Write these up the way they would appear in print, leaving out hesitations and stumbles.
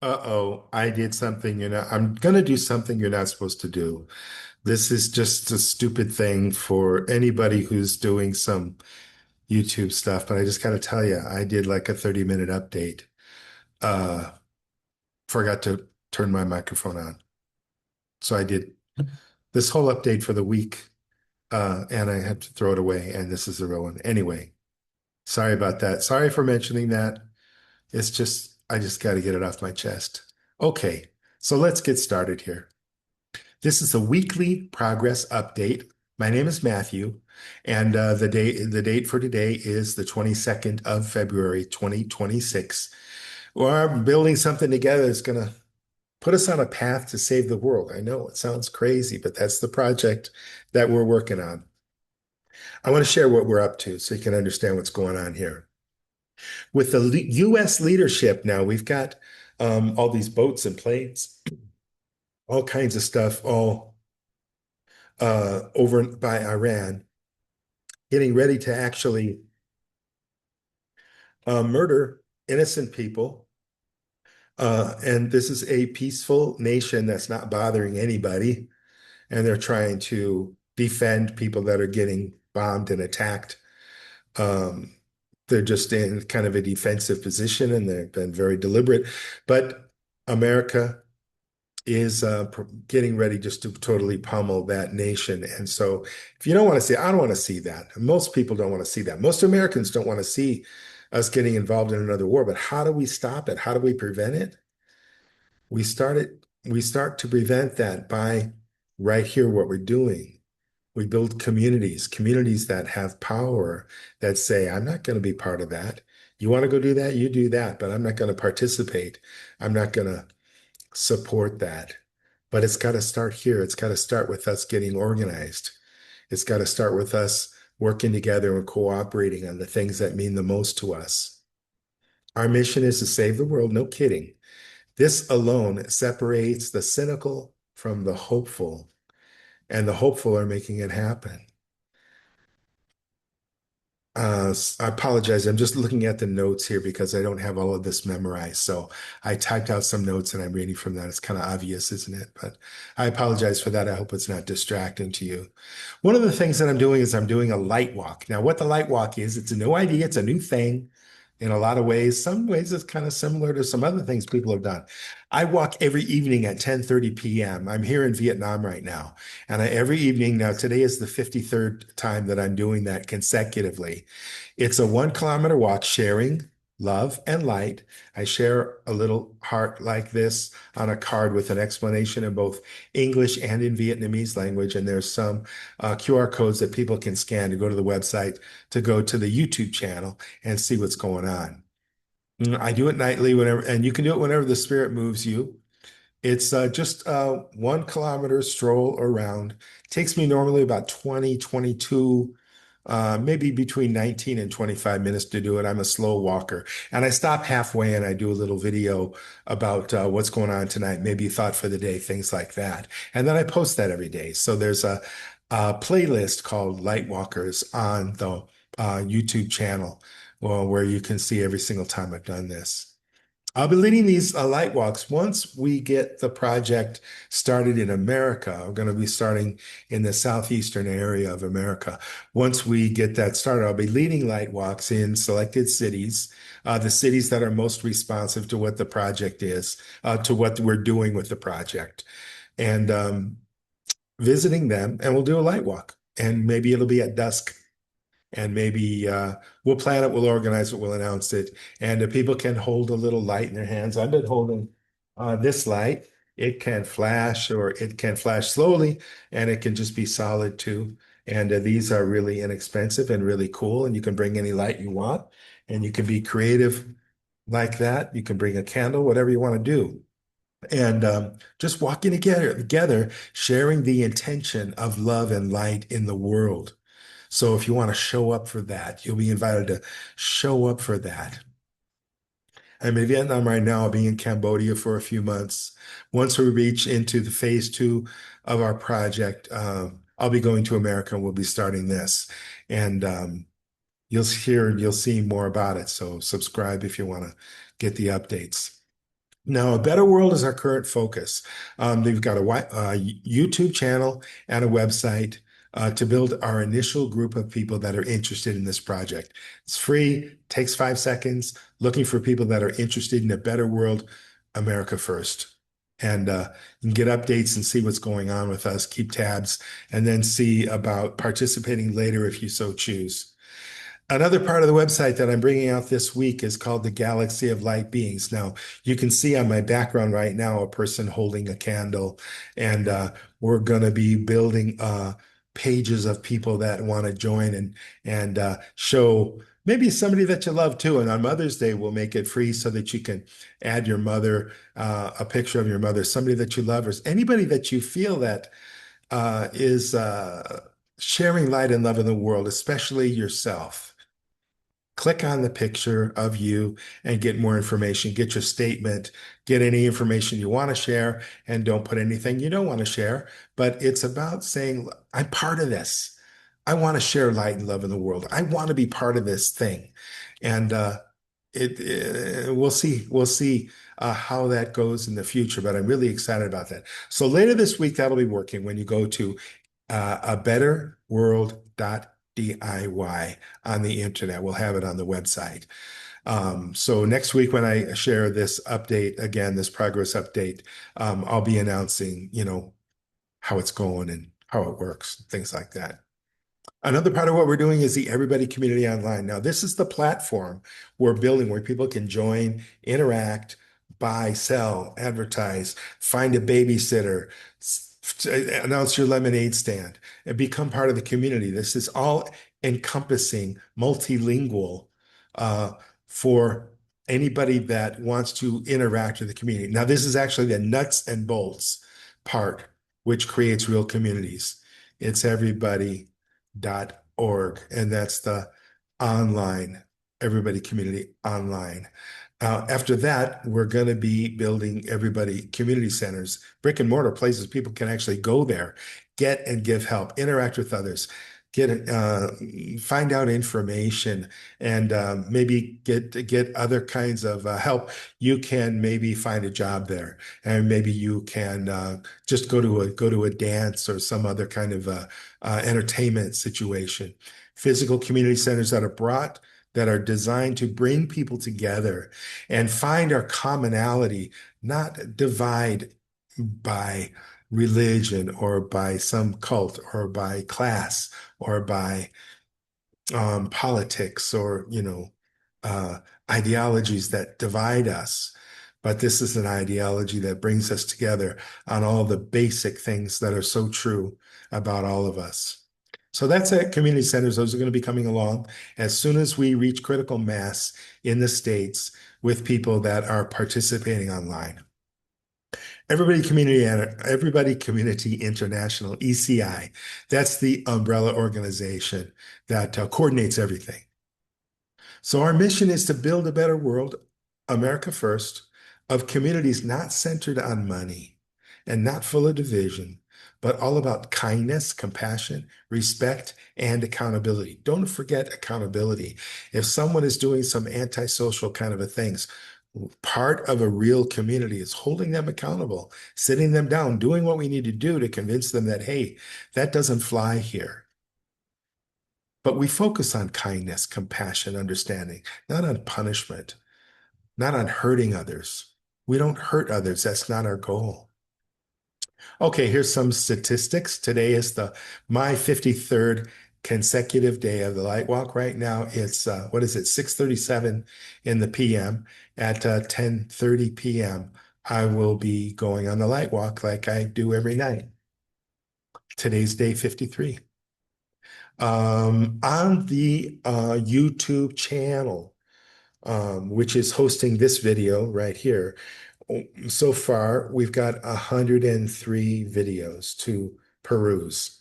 Uh-oh, I did something I'm gonna do something you're not supposed to do. This is just a stupid thing for anybody who's doing some YouTube stuff, but I just gotta tell you, I did like a 30-minute update. Uh, Forgot to turn my microphone on. So I did this whole update for the week, and I had to throw it away, and this is the real one. Anyway, sorry about that. Sorry for mentioning that. It's just, I just got to get it off my chest. Okay, so let's get started here. This is a weekly progress update. My name is Matthew, and the date for today is the 22nd of February, 2026. We're building something together that's going to put us on a path to save the world. I know it sounds crazy, but that's the project that we're working on. I want to share what we're up to so you can understand what's going on here. With the U.S. leadership now, we've got all these boats and planes, all kinds of stuff, all over by Iran, getting ready to actually murder innocent people. And this is a peaceful nation that's not bothering anybody, and they're trying to defend people that are getting bombed and attacked. Um, they're just in kind of a defensive position, and they've been very deliberate. But America is getting ready just to totally pummel that nation. And so, if you don't want to see, I don't want to see that. Most people don't want to see that. Most Americans don't want to see us getting involved in another war. But how do we stop it? How do we prevent it? We start to prevent that by right here, what we're doing. We build communities, communities that have power that say, I'm not going to be part of that. You want to go do that? You do that, but I'm not going to participate. I'm not going to support that. But it's got to start here. It's got to start with us getting organized. It's got to start with us working together and cooperating on the things that mean the most to us. Our mission is to save the world, no kidding. This alone separates the cynical from the hopeful, and the hopeful are making it happen. I apologize. I'm just looking at the notes here because I don't have all of this memorized. So I typed out some notes and I'm reading from that. It's kind of obvious, isn't it? But I apologize for that. I hope it's not distracting to you. One of the things that I'm doing is I'm doing a light walk. Now, what the light walk is, it's a new idea. It's a new thing in a lot of ways. Some ways it's kind of similar to some other things people have done. I walk every evening at 10:30 p.m. I'm here in Vietnam right now. And every evening now, today is the 53rd time that I'm doing that consecutively. It's a 1 kilometer walk sharing love and light. I share a little heart like this on a card with an explanation in both English and in Vietnamese language. And there's some QR codes that people can scan to go to the website, to go to the YouTube channel and see what's going on. I do it nightly whenever, and you can do it whenever the spirit moves you. It's just a 1 kilometer stroll around. Takes me normally about 20, 22, maybe between 19 and 25 minutes to do it. I'm a slow walker. And I stop halfway and I do a little video about what's going on tonight, maybe thought for the day, things like that. And then I post that every day. So there's a playlist called Light Walkers on the YouTube channel, well, where you can see every single time I've done this. I'll be leading these light walks once we get the project started in America. We're going to be starting in the southeastern area of America. Once we get that started, I'll be leading light walks in selected cities, the cities that are most responsive to what the project is, to what we're doing with the project, and visiting them. And we'll do a light walk. And maybe it'll be at dusk, and maybe we'll plan it, we'll organize it, we'll announce it, and people can hold a little light in their hands. I've been holding this light. It can flash, or it can flash slowly, and it can just be solid too. And these are really inexpensive and really cool, and you can bring any light you want, and you can be creative like that. You can bring a candle, whatever you want to do. And just walking together, sharing the intention of love and light in the world. So if you want to show up for that, you'll be invited to show up for that. I'm in Vietnam right now. I'll be in Cambodia for a few months. Once we reach into the phase two of our project, I'll be going to America and we'll be starting this. And you'll see more about it. So subscribe if you want to get the updates. Now, a better world is our current focus. They've got a YouTube channel and a website to build our initial group of people that are interested in this project. It's free, takes 5 seconds, looking for people that are interested in a better world, America first. And you can get updates and see what's going on with us, keep tabs, and then see about participating later if you so choose. Another part of the website that I'm bringing out this week is called the Galaxy of Light Beings. Now, you can see on my background right now a person holding a candle, and we're going to be building pages of people that want to join and show maybe somebody that you love too. And on Mother's Day, we'll make it free so that you can add your mother, a picture of your mother, somebody that you love, or anybody that you feel that is sharing light and love in the world, especially yourself. Click on the picture of you and get more information. Get your statement, get any information you want to share, and don't put anything you don't want to share. But it's about saying, I'm part of this. I want to share light and love in the world. I want to be part of this thing. And we'll see how that goes in the future, but I'm really excited about that. So later this week, that'll be working when you go to a betterworld.diy on the internet. We'll have it on the website. So next week when I share this update again, this progress update, I'll be announcing, how it's going and how it works, things like that. Another part of what we're doing is the Everybody Community Online. Now, this is the platform we're building where people can join, interact, buy, sell, advertise, find a babysitter, announce your lemonade stand, and become part of the community. This is all encompassing, multilingual for anybody that wants to interact with the community. Now, this is actually the nuts and bolts part, which creates real communities. It's everybody.org, and that's the online, everybody community online. After that, we're going to be building everybody community centers, brick and mortar places people can actually go there, get and give help, interact with others, get find out information, and maybe get other kinds of help. You can maybe find a job there, and maybe you can just go to a dance or some other kind of entertainment situation. Physical community centers that are designed to bring people together and find our commonality, not divide by religion or by some cult or by class or by politics or uh, ideologies that divide us. But this is an ideology that brings us together on all the basic things that are so true about all of us. So that's at community centers. Those are going to be coming along as soon as we reach critical mass in the States with people that are participating online. Everybody Community International, ECI. That's the umbrella organization that coordinates everything. So our mission is to build a better world, America first, of communities not centered on money and not full of division, but all about kindness, compassion, respect, and accountability. Don't forget accountability. If someone is doing some antisocial kind of a things, part of a real community is holding them accountable, sitting them down, doing what we need to do to convince them that, hey, that doesn't fly here. But we focus on kindness, compassion, understanding, not on punishment, not on hurting others. We don't hurt others. That's not our goal. Okay, here's some statistics. Today is my 53rd consecutive day of the light walk. Right now, it's what is it, 6:37 in the PM. At 10:30 p.m., I will be going on the light walk like I do every night. Today's day 53. On the YouTube channel, which is hosting this video right here. So far, we've got 103 videos to peruse.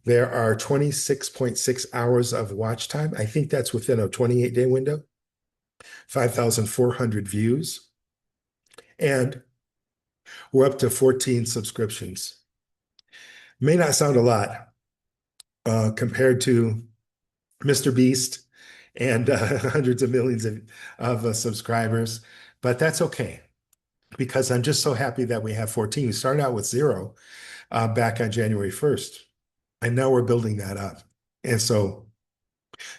There are 26.6 hours of watch time. I think that's within a 28-day window, 5,400 views, and we're up to 14 subscriptions. May not sound a lot compared to Mr. Beast and hundreds of millions of subscribers, but that's okay. because I'm just so happy that we have 14. We started out with zero back on January 1st, and now we're building that up. And so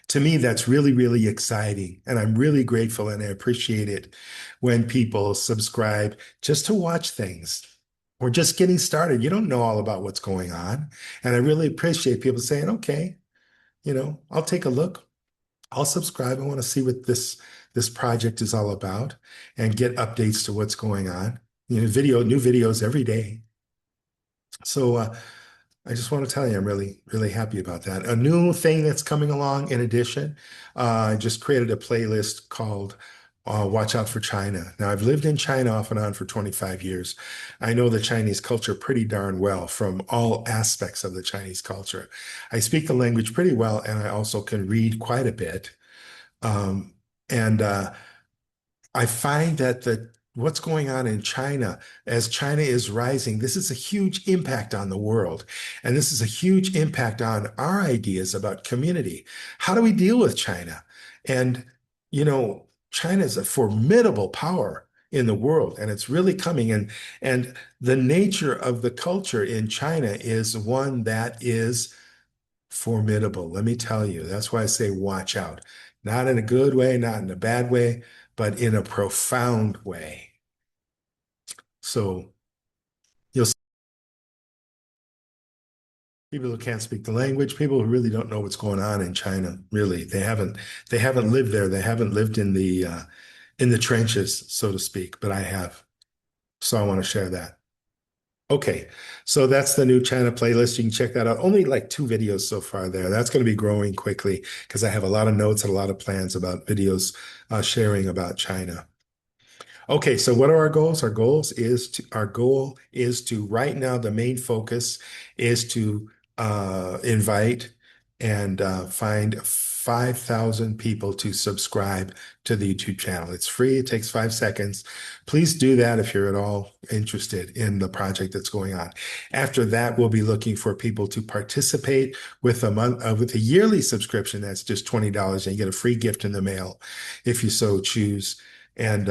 to me, that's really, really exciting. And I'm really grateful and I appreciate it when people subscribe just to watch things. We're just getting started. You don't know all about what's going on. And I really appreciate people saying, okay, I'll take a look. I'll subscribe. I want to see what this project is all about and get updates to what's going on. New videos every day. So I just want to tell you, I'm really, really happy about that. A new thing that's coming along in addition, I just created a playlist called Watch Out for China. Now, I've lived in China off and on for 25 years. I know the Chinese culture pretty darn well from all aspects of the Chinese culture. I speak the language pretty well, and I also can read quite a bit. Um, and I find that what's going on in China, as China is rising, this is a huge impact on the world. And this is a huge impact on our ideas about community. How do we deal with China? And, China is a formidable power in the world, and it's really coming. And the nature of the culture in China is one that is formidable. Let me tell you, that's why I say watch out. Not in a good way, not in a bad way, but in a profound way. So you'll see people who can't speak the language, people who really don't know what's going on in China. Really, they haven't lived there. They haven't lived in the trenches, so to speak, but I have. So I want to share that. Okay, so that's the new China playlist. You can check that out. Only like two videos so far there. That's going to be growing quickly because I have a lot of notes and a lot of plans about videos sharing about China. Okay, so what are our goals? Our goal is to right now the main focus is to invite and find 5,000 people to subscribe to the YouTube channel. It's free, it takes 5 seconds. Please do that if you're at all interested in the project that's going on. After that, we'll be looking for people to participate with with a yearly subscription. That's just $20 and you get a free gift in the mail if you so choose. And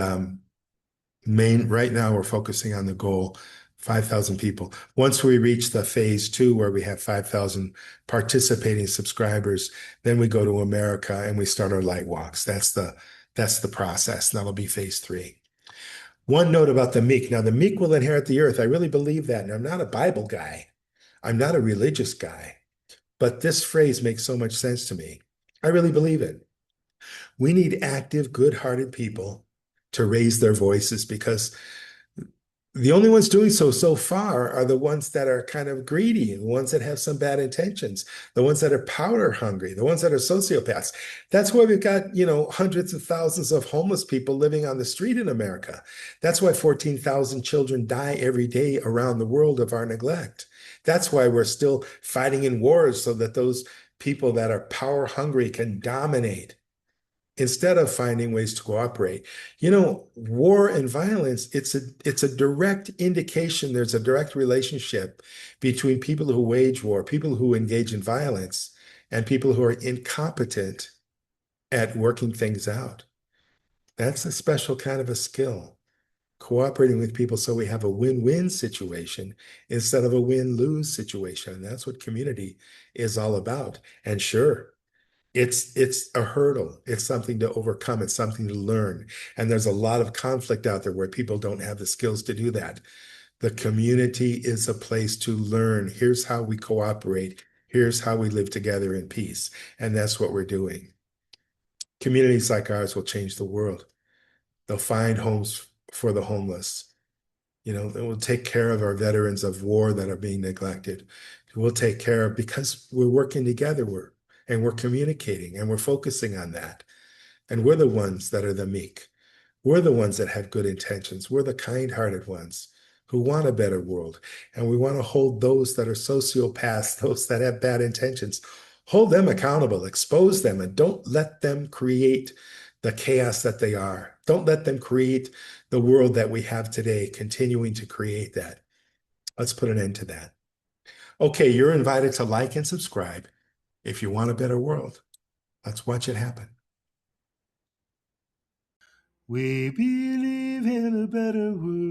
right now we're focusing on the goal 5,000 people. Once we reach the phase two where we have 5,000 participating subscribers, then we go to America and we start our light walks. That's the process. That'll be phase three. One note about the meek. Now, the meek will inherit the earth. I really believe that. And I'm not a Bible guy. I'm not a religious guy, but this phrase makes so much sense to me. I really believe it. We need active, good-hearted people to raise their voices because the only ones doing so far are the ones that are kind of greedy, the ones that have some bad intentions, the ones that are power hungry, the ones that are sociopaths. That's why we've got, hundreds of thousands of homeless people living on the street in America. That's why 14,000 children die every day around the world of our neglect. That's why we're still fighting in wars so that those people that are power hungry can dominate instead of finding ways to cooperate. War and violence, it's a direct indication, there's a direct relationship between people who wage war, people who engage in violence, and people who are incompetent at working things out. That's a special kind of a skill. Cooperating with people so we have a win-win situation instead of a win-lose situation. And that's what community is all about. And sure, it's a hurdle. It's something to overcome. It's something to learn. And there's a lot of conflict out there where people don't have the skills to do that. The community is a place to learn. Here's how we cooperate. Here's how we live together in peace. And that's what we're doing. Communities like ours will change the world. They'll find homes for the homeless. They will take care of our veterans of war that are being neglected. We'll take care of because we're working together. We're communicating and we're focusing on that. And we're the ones that are the meek. We're the ones that have good intentions. We're the kind-hearted ones who want a better world. And we want to hold those that are sociopaths, those that have bad intentions, hold them accountable, expose them, and don't let them create the chaos that they are. Don't let them create the world that we have today, continuing to create that. Let's put an end to that. Okay, you're invited to like and subscribe if you want a better world. Let's watch it happen. We believe in a better world.